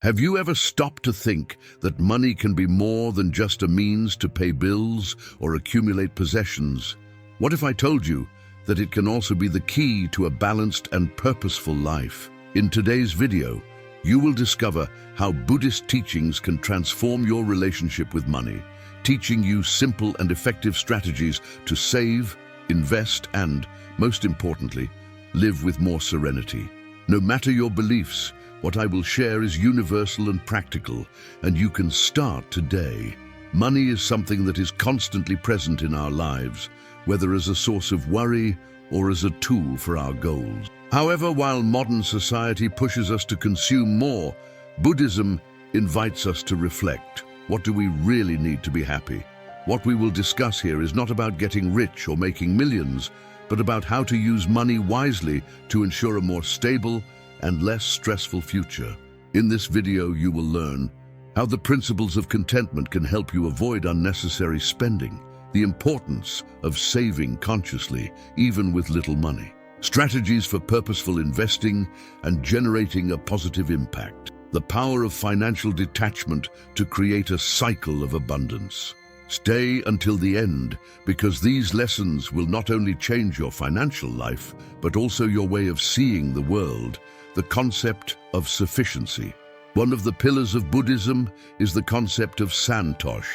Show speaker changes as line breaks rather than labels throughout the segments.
Have you ever stopped to think that money can be more than just a means to pay bills or accumulate possessions? What if I told you that it can also be the key to a balanced and purposeful life? In today's video, you will discover how Buddhist teachings can transform your relationship with money, teaching you simple and effective strategies to save, invest, and, most importantly, live with more serenity. No matter your beliefs, what I will share is universal and practical, and you can start today. Money is something that is constantly present in our lives, whether as a source of worry or as a tool for our goals. However, while modern society pushes us to consume more, Buddhism invites us to reflect. What do we really need to be happy? What we will discuss here is not about getting rich or making millions, but about how to use money wisely to ensure a more stable and less stressful future. In this video, you will learn how the principles of contentment can help you avoid unnecessary spending, the importance of saving consciously, even with little money, strategies for purposeful investing and generating a positive impact, the power of financial detachment to create a cycle of abundance. Stay until the end, because these lessons will not only change your financial life, but also your way of seeing the world, the concept of sufficiency. One of the pillars of Buddhism is the concept of santosh,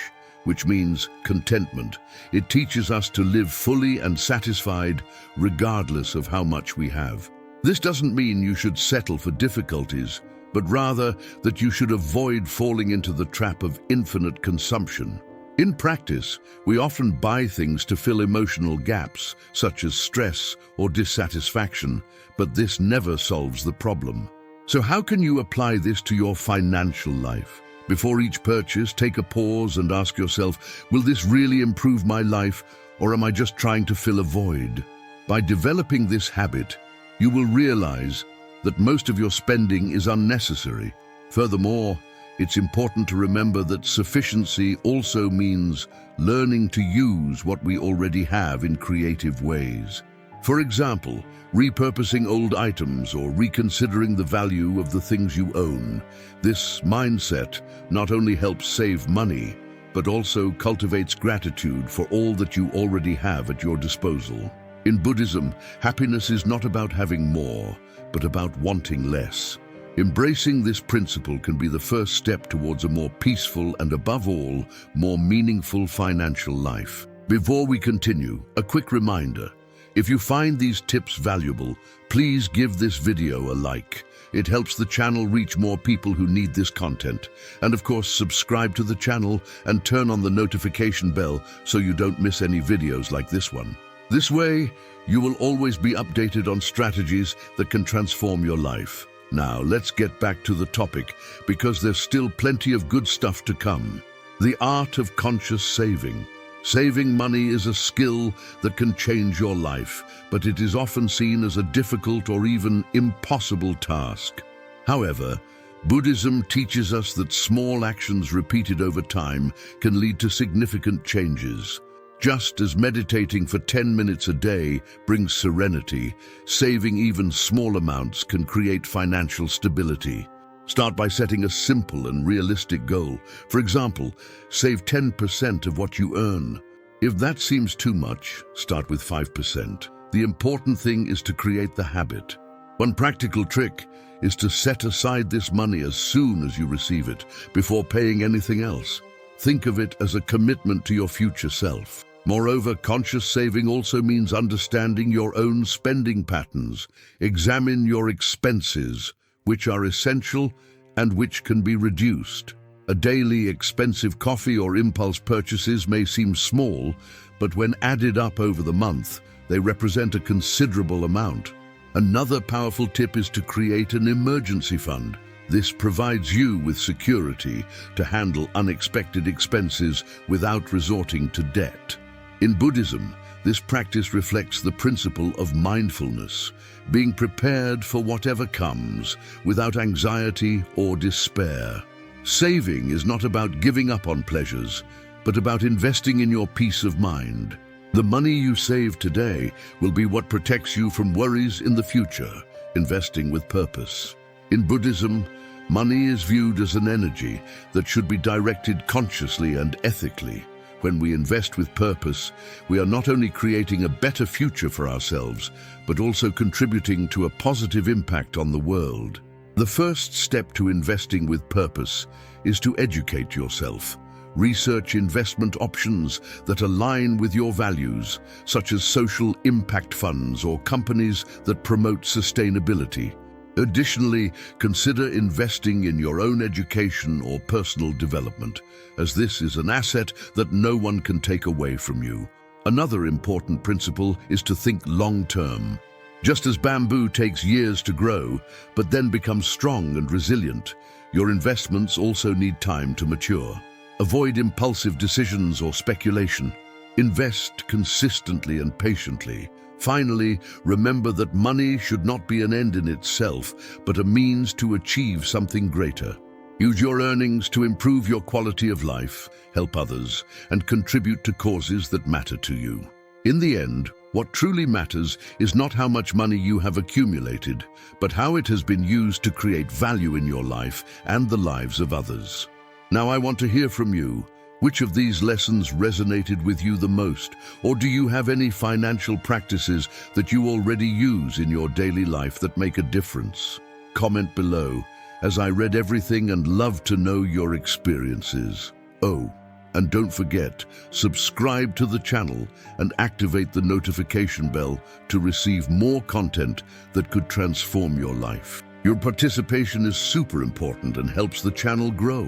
which means contentment. It teaches us to live fully and satisfied, regardless of how much we have. This doesn't mean you should settle for difficulties, but rather that you should avoid falling into the trap of infinite consumption. In practice, we often buy things to fill emotional gaps, such as stress or dissatisfaction, but this never solves the problem. So how can you apply this to your financial life? Before each purchase, take a pause and ask yourself, will this really improve my life, or am I just trying to fill a void? By developing this habit, you will realize that most of your spending is unnecessary. Furthermore, it's important to remember that sufficiency also means learning to use what we already have in creative ways. For example, repurposing old items or reconsidering the value of the things you own. This mindset not only helps save money, but also cultivates gratitude for all that you already have at your disposal. In Buddhism, happiness is not about having more, but about wanting less. Embracing this principle can be the first step towards a more peaceful and, above all, more meaningful financial life. Before we continue, a quick reminder. If you find these tips valuable, please give this video a like. It helps the channel reach more people who need this content. And of course, subscribe to the channel and turn on the notification bell so you don't miss any videos like this one. This way, you will always be updated on strategies that can transform your life. Now, let's get back to the topic, because there's still plenty of good stuff to come. The art of conscious saving. Saving money is a skill that can change your life, but it is often seen as a difficult or even impossible task. However, Buddhism teaches us that small actions repeated over time can lead to significant changes. Just as meditating for 10 minutes a day brings serenity, saving even small amounts can create financial stability. Start by setting a simple and realistic goal. For example, save 10% of what you earn. If that seems too much, start with 5%. The important thing is to create the habit. One practical trick is to set aside this money as soon as you receive it, before paying anything else. Think of it as a commitment to your future self. Moreover, conscious saving also means understanding your own spending patterns. Examine your expenses, which are essential and which can be reduced. A daily expensive coffee or impulse purchases may seem small, but when added up over the month, they represent a considerable amount. Another powerful tip is to create an emergency fund. This provides you with security to handle unexpected expenses without resorting to debt. In Buddhism, this practice reflects the principle of mindfulness, being prepared for whatever comes without anxiety or despair. Saving is not about giving up on pleasures, but about investing in your peace of mind. The money you save today will be what protects you from worries in the future, investing with purpose. In Buddhism, Money is viewed as an energy that should be directed consciously and ethically. When we invest with purpose, we are not only creating a better future for ourselves, but also contributing to a positive impact on the world. The first step to investing with purpose is to educate yourself. Research investment options that align with your values, such as social impact funds or companies that promote sustainability. Additionally, consider investing in your own education or personal development, as this is an asset that no one can take away from you. Another important principle is to think long-term. Just as bamboo takes years to grow, but then becomes strong and resilient, your investments also need time to mature. Avoid impulsive decisions or speculation. Invest consistently and patiently. Finally, remember that money should not be an end in itself, but a means to achieve something greater. Use your earnings to improve your quality of life, help others, and contribute to causes that matter to you. In the end, what truly matters is not how much money you have accumulated, but how it has been used to create value in your life and the lives of others. Now I want to hear from you. Which of these lessons resonated with you the most? Or do you have any financial practices that you already use in your daily life that make a difference? Comment below, as I read everything and love to know your experiences. Oh, and don't forget, subscribe to the channel and activate the notification bell to receive more content that could transform your life. Your participation is super important and helps the channel grow.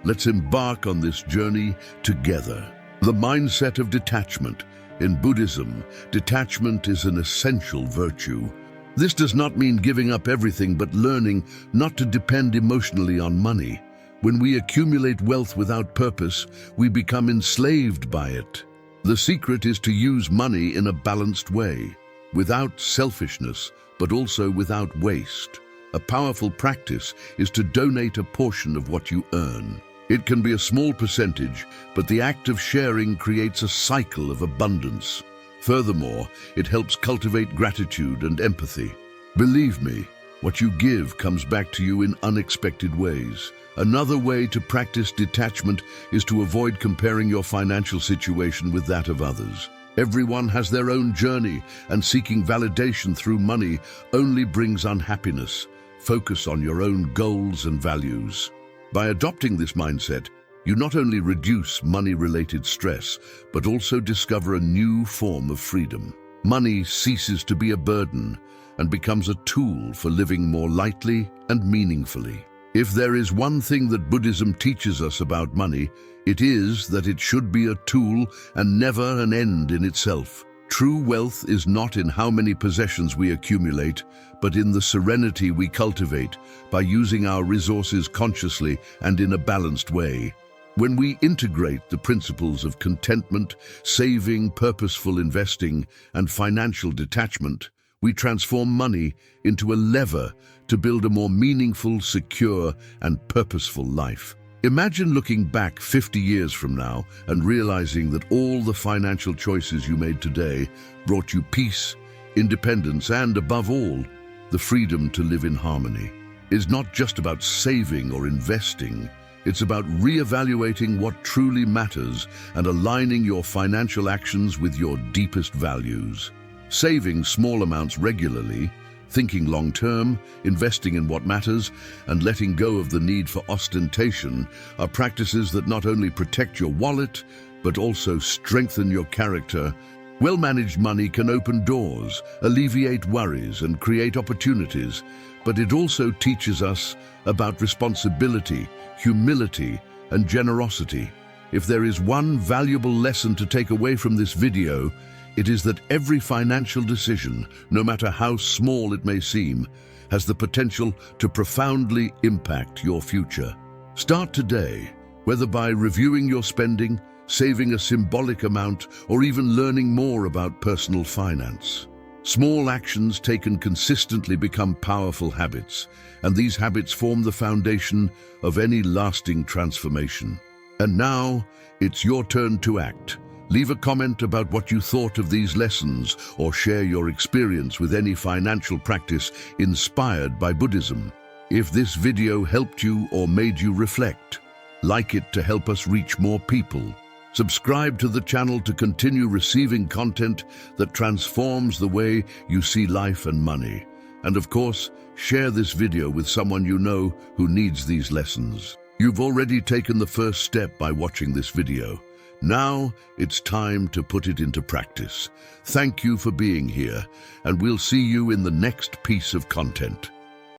Let's embark on this journey together. The mindset of detachment. In Buddhism, detachment is an essential virtue. This does not mean giving up everything, but learning not to depend emotionally on money. When we accumulate wealth without purpose, we become enslaved by it. The secret is to use money in a balanced way, without selfishness, but also without waste. A powerful practice is to donate a portion of what you earn. It can be a small percentage, but the act of sharing creates a cycle of abundance. Furthermore, it helps cultivate gratitude and empathy. Believe me, what you give comes back to you in unexpected ways. Another way to practice detachment is to avoid comparing your financial situation with that of others. Everyone has their own journey, and seeking validation through money only brings unhappiness. Focus on your own goals and values. By adopting this mindset, you not only reduce money-related stress, but also discover a new form of freedom. Money ceases to be a burden and becomes a tool for living more lightly and meaningfully. If there is one thing that Buddhism teaches us about money, it is that it should be a tool and never an end in itself. True wealth is not in how many possessions we accumulate, but in the serenity we cultivate by using our resources consciously and in a balanced way. When we integrate the principles of contentment, saving, purposeful investing, and financial detachment, we transform money into a lever to build a more meaningful, secure, and purposeful life. Imagine looking back 50 years from now and realizing that all the financial choices you made today brought you peace, independence, and above all, the freedom to live in harmony. It's not just about saving or investing. It's about reevaluating what truly matters and aligning your financial actions with your deepest values. Saving small amounts regularly, thinking long-term, investing in what matters, and letting go of the need for ostentation are practices that not only protect your wallet, but also strengthen your character. Well-managed money can open doors, alleviate worries, and create opportunities, but it also teaches us about responsibility, humility, and generosity. If there is one valuable lesson to take away from this video, it is that every financial decision, no matter how small it may seem, has the potential to profoundly impact your future. Start today, whether by reviewing your spending, saving a symbolic amount, or even learning more about personal finance. Small actions taken consistently become powerful habits, and these habits form the foundation of any lasting transformation. And now, it's your turn to act. Leave a comment about what you thought of these lessons, or share your experience with any financial practice inspired by Buddhism. If this video helped you or made you reflect, like it to help us reach more people. Subscribe to the channel to continue receiving content that transforms the way you see life and money. And of course, share this video with someone you know who needs these lessons. You've already taken the first step by watching this video. Now it's time to put it into practice. Thank you for being here, and we'll see you in the next piece of content.